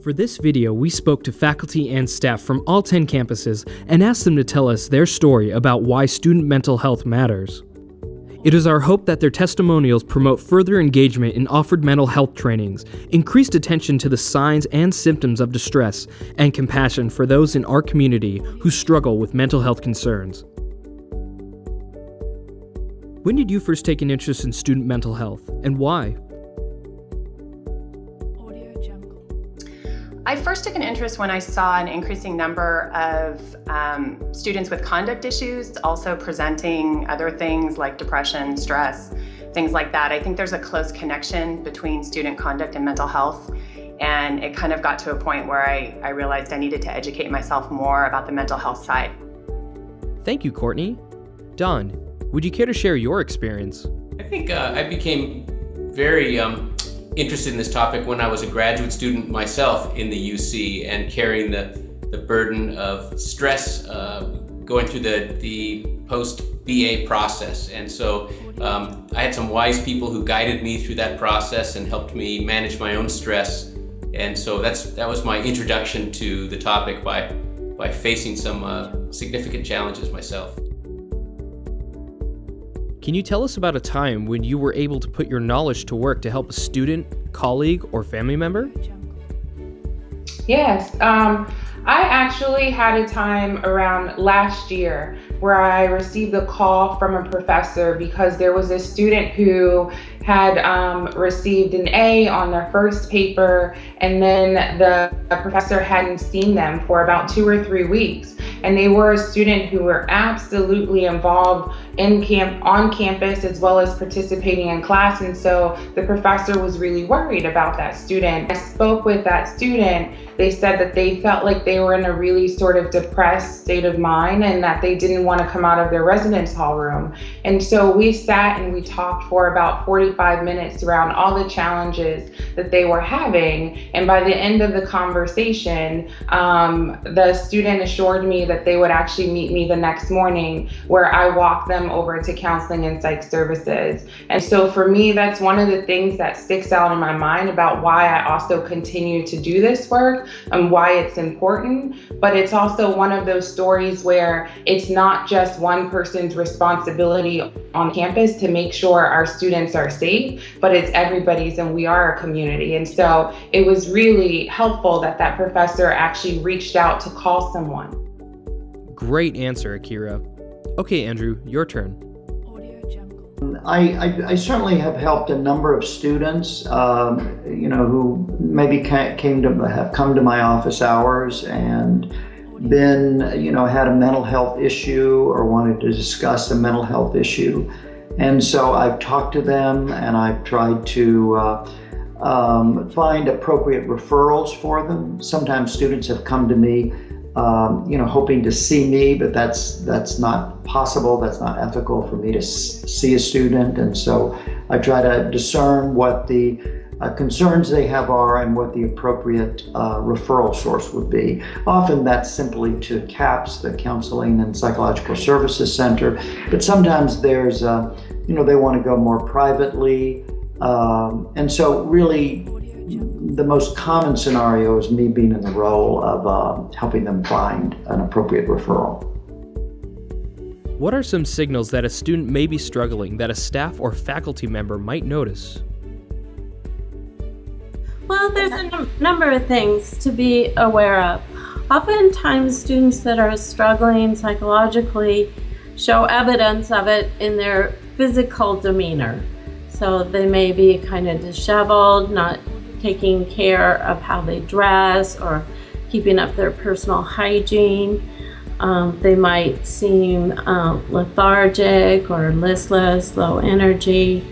For this video, we spoke to faculty and staff from all 10 campuses and asked them to tell us their story about why student mental health matters. It is our hope that their testimonials promote further engagement in offered mental health trainings, increased attention to the signs and symptoms of distress, and compassion for those in our community who struggle with mental health concerns. When did you first take an interest in student mental health, and why? I first took an interest when I saw an increasing number of students with conduct issues also presenting other things like depression, stress, things like that. I think there's a close connection between student conduct and mental health, and it kind of got to a point where I realized I needed to educate myself more about the mental health side. Thank you, Courtney. Don, would you care to share your experience? I think I became very interested in this topic when I was a graduate student myself in the UC and carrying the burden of stress going through the post-BA process. And so I had some wise people who guided me through that process and helped me manage my own stress. And so that was my introduction to the topic by facing some significant challenges myself. Can you tell us about a time when you were able to put your knowledge to work to help a student, colleague, or family member? Yes, I actually had a time around last year where I received a call from a professor because there was a student who had received an A on their first paper, and then the professor hadn't seen them for about 2 or 3 weeks. And they were a student who were absolutely involved on campus as well as participating in class. And so the professor was really worried about that student. I spoke with that student. They said that they felt like they were in a really sort of depressed state of mind and that they didn't want to come out of their residence hall room. And so we sat and we talked for about 45 minutes around all the challenges that they were having. And by the end of the conversation, the student assured me that they would actually meet me the next morning, where I walked them over to counseling and psych services. And so for me, that's one of the things that sticks out in my mind about why I also continue to do this work and why it's important. But it's also one of those stories where it's not just one person's responsibility on campus to make sure our students are safe, but it's everybody's, and we are a community. And so it was really helpful that that professor actually reached out to call someone. Great answer, Akira. Okay, Andrew, your turn. I certainly have helped a number of students, who maybe have come to my office hours and been, had a mental health issue or wanted to discuss a mental health issue. And so I've talked to them and I've tried to find appropriate referrals for them. Sometimes students have come to me hoping to see me, but that's not possible. That's not ethical for me to see a student. And so I try to discern what the concerns they have are and what the appropriate referral source would be. Often that's simply to CAPS, the Counseling and Psychological Services Center, but sometimes there's, they want to go more privately. And so really, the most common scenario is me being in the role of helping them find an appropriate referral. What are some signals that a student may be struggling that a staff or faculty member might notice? Well, there's a number of things to be aware of. Oftentimes, students that are struggling psychologically show evidence of it in their physical demeanor. So they may be kind of disheveled, not taking care of how they dress or keeping up their personal hygiene. They might seem lethargic or listless, low energy.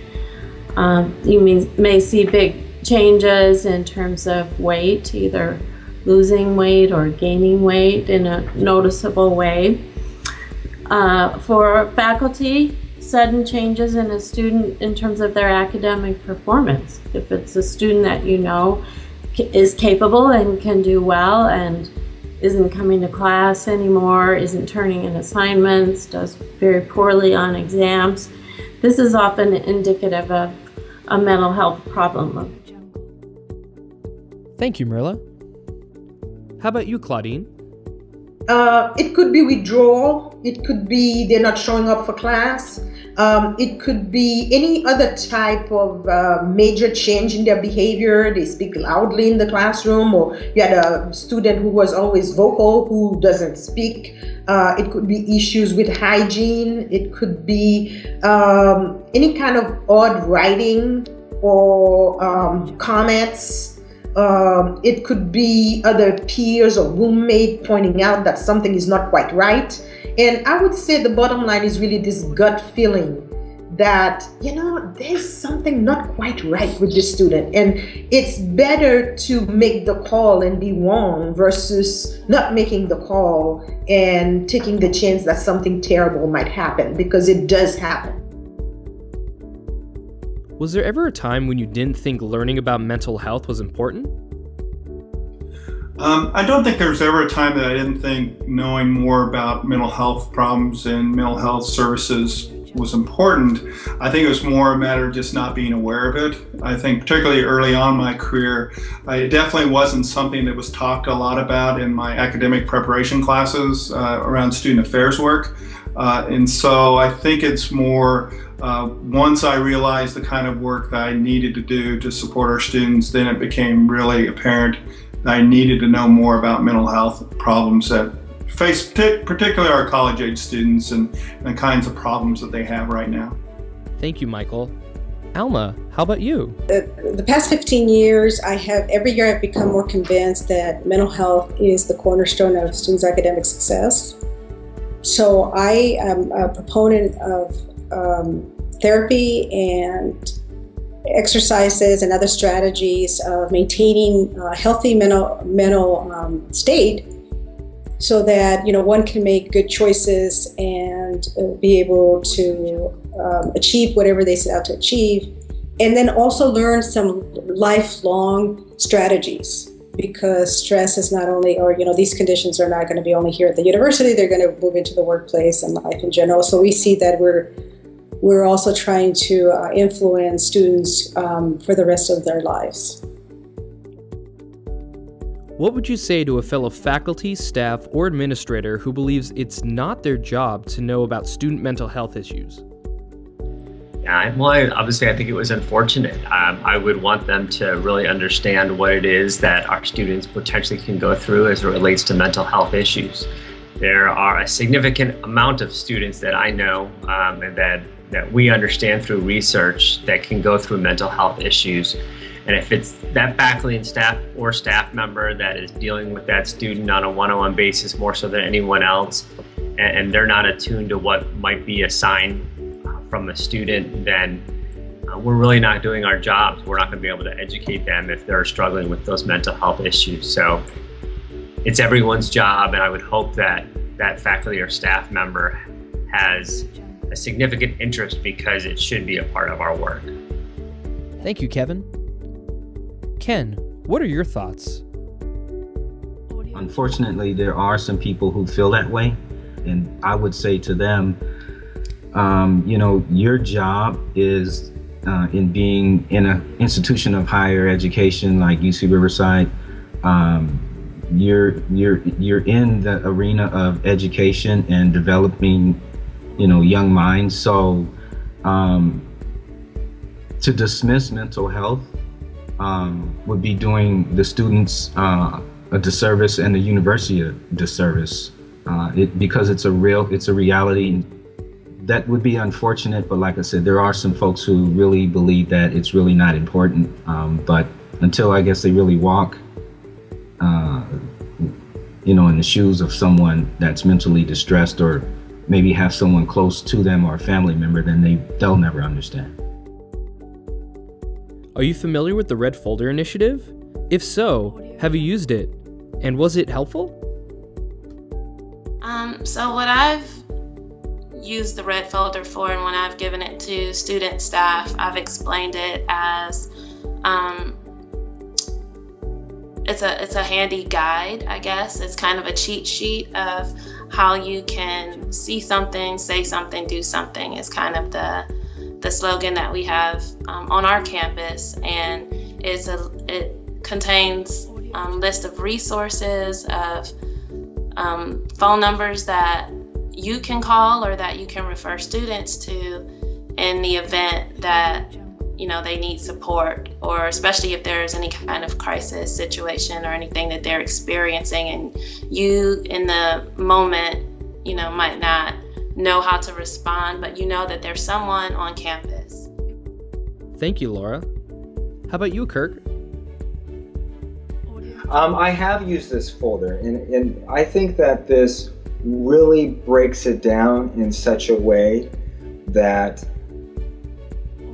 You may see big changes in terms of weight, either losing weight or gaining weight in a noticeable way. For faculty, sudden changes in a student in terms of their academic performance. If it's a student that you know is capable and can do well and isn't coming to class anymore, isn't turning in assignments, does very poorly on exams, this is often indicative of a mental health problem. Thank you, Mirla. How about you, Claudine? It could be withdrawal. It could be they're not showing up for class. It could be any other type of major change in their behavior. They speak loudly in the classroom, or you had a student who was always vocal who doesn't speak. It could be issues with hygiene. It could be any kind of odd writing or comments. It could be other peers or roommate pointing out that something is not quite right. And I would say the bottom line is really this gut feeling that, there's something not quite right with this student. And it's better to make the call and be wrong versus not making the call and taking the chance that something terrible might happen, because it does happen. Was there ever a time when you didn't think learning about mental health was important? I don't think there was ever a time that I didn't think knowing more about mental health problems and mental health services was important. I think it was more a matter of just not being aware of it. I think particularly early on in my career, it definitely wasn't something that was talked a lot about in my academic preparation classes around student affairs work. And so I think it's more, once I realized the kind of work that I needed to do to support our students, then it became really apparent that I needed to know more about mental health problems that face particularly our college-age students and the kinds of problems that they have right now. Thank you, Michael. Alma, how about you? The past 15 years, every year I've become more convinced that mental health is the cornerstone of students' academic success. So I am a proponent of therapy and exercises and other strategies of maintaining a healthy mental state, so that one can make good choices and be able to achieve whatever they set out to achieve, and then also learn some lifelong strategies, because stress is not only, these conditions are not going to be only here at the university, they're going to move into the workplace and life in general. So we see that we're also trying to influence students for the rest of their lives. What would you say to a fellow faculty, staff, or administrator who believes it's not their job to know about student mental health issues? Yeah, well, obviously I think it was unfortunate. I would want them to really understand what it is that our students potentially can go through as it relates to mental health issues. There are a significant amount of students that I know and that we understand through research that can go through mental health issues. And if it's that faculty and staff or staff member that is dealing with that student on a one-on-one basis more so than anyone else, and they're not attuned to what might be a sign from a student, then we're really not doing our jobs. We're not going to be able to educate them if they're struggling with those mental health issues. So it's everyone's job, and I would hope that that faculty or staff member has a significant interest, because it should be a part of our work. Thank you, Kevin. Ken, what are your thoughts? Unfortunately, there are some people who feel that way, and I would say to them, your job is in being in an institution of higher education like UC Riverside. You're in the arena of education and developing, young minds. So to dismiss mental health would be doing the students a disservice and the university a disservice, because it's a reality. That would be unfortunate, but like I said, there are some folks who really believe that it's really not important. But until I guess they really walk, in the shoes of someone that's mentally distressed, or maybe have someone close to them or a family member, then they'll never understand. Are you familiar with the Red Folder Initiative? If so, have you used it? And was it helpful? So what I've used the Red Folder for, and when I've given it to student staff, I've explained it as it's a handy guide, I guess. It's kind of a cheat sheet of how you can see something, say something, do something. Is kind of the slogan that we have on our campus, and it contains list of resources, of phone numbers that you can call or that you can refer students to in the event that they need support, or especially if there's any kind of crisis situation or anything that they're experiencing and you in the moment might not know how to respond, but that there's someone on campus. Thank you, Laura. How about you, Kirk? I have used this folder, and I think that this really breaks it down in such a way that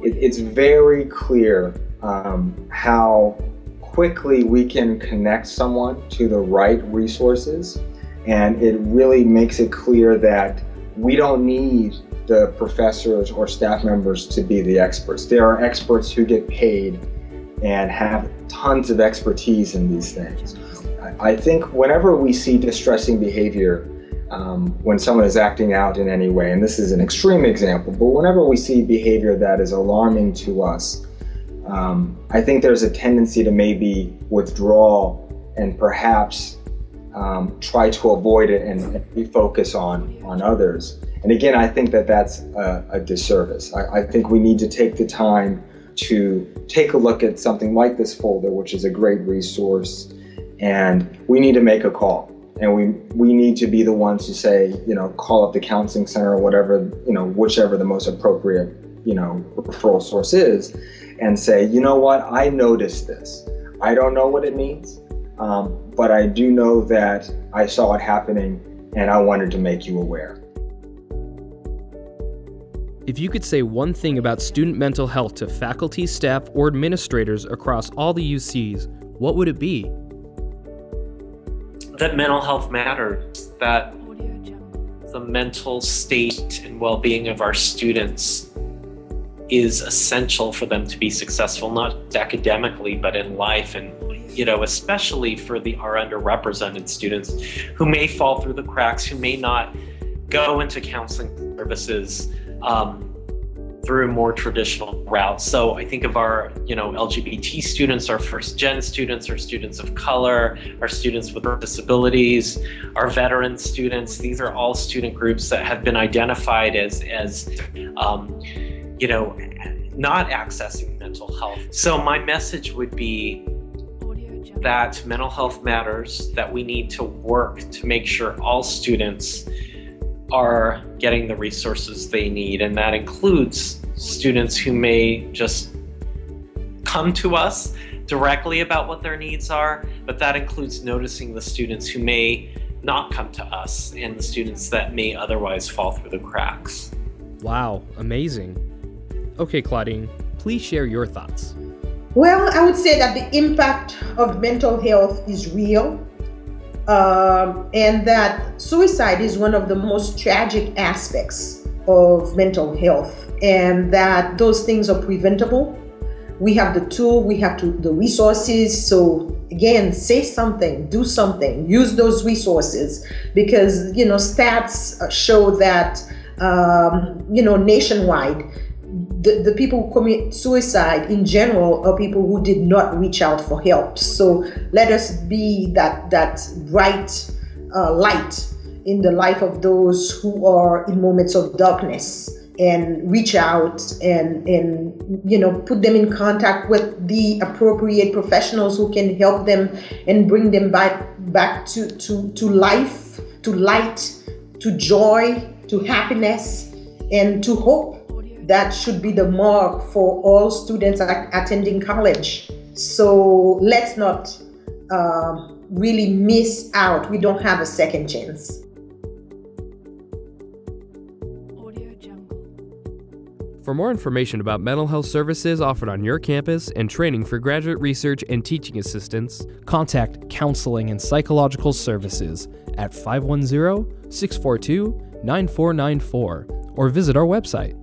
it's very clear how quickly we can connect someone to the right resources, and it really makes it clear that we don't need the professors or staff members to be the experts. There are experts who get paid and have tons of expertise in these things. I think whenever we see distressing behavior, when someone is acting out in any way, and this is an extreme example, but whenever we see behavior that is alarming to us, I think there's a tendency to maybe withdraw and perhaps try to avoid it and refocus on others. And again, I think that that's a disservice. I think we need to take the time to take a look at something like this folder, which is a great resource, and we need to make a call. And we need to be the ones to say, call up the counseling center or whatever, whichever the most appropriate, referral source is, and say, you know what, I noticed this. I don't know what it means, but I do know that I saw it happening and I wanted to make you aware. If you could say one thing about student mental health to faculty, staff, or administrators across all the UCs, what would it be? That mental health matters, that the mental state and well-being of our students is essential for them to be successful, not academically, but in life, and especially for our underrepresented students who may fall through the cracks, who may not go into counseling services through more traditional routes. So I think of our, LGBT students, our first-gen students, our students of color, our students with disabilities, our veteran students. These are all student groups that have been identified as not accessing mental health. So my message would be that mental health matters, that we need to work to make sure all students are getting the resources they need, and that includes students who may just come to us directly about what their needs are, but that includes noticing the students who may not come to us and the students that may otherwise fall through the cracks. Wow, amazing. Okay, Claudine, please share your thoughts. Well, I would say that the impact of mental health is real. And that suicide is one of the most tragic aspects of mental health, and that those things are preventable. We have the tool, we have the resources. So again, say something, do something, use those resources, because stats show that nationwide, the people who commit suicide in general are people who did not reach out for help. So let us be that bright light in the life of those who are in moments of darkness, and reach out and put them in contact with the appropriate professionals who can help them and bring them back to life, to light, to joy, to happiness, and to hope. That should be the mark for all students attending college. So let's not really miss out. We don't have a second chance. For more information about mental health services offered on your campus and training for graduate research and teaching assistants, contact Counseling and Psychological Services at 510-642-9494 or visit our website.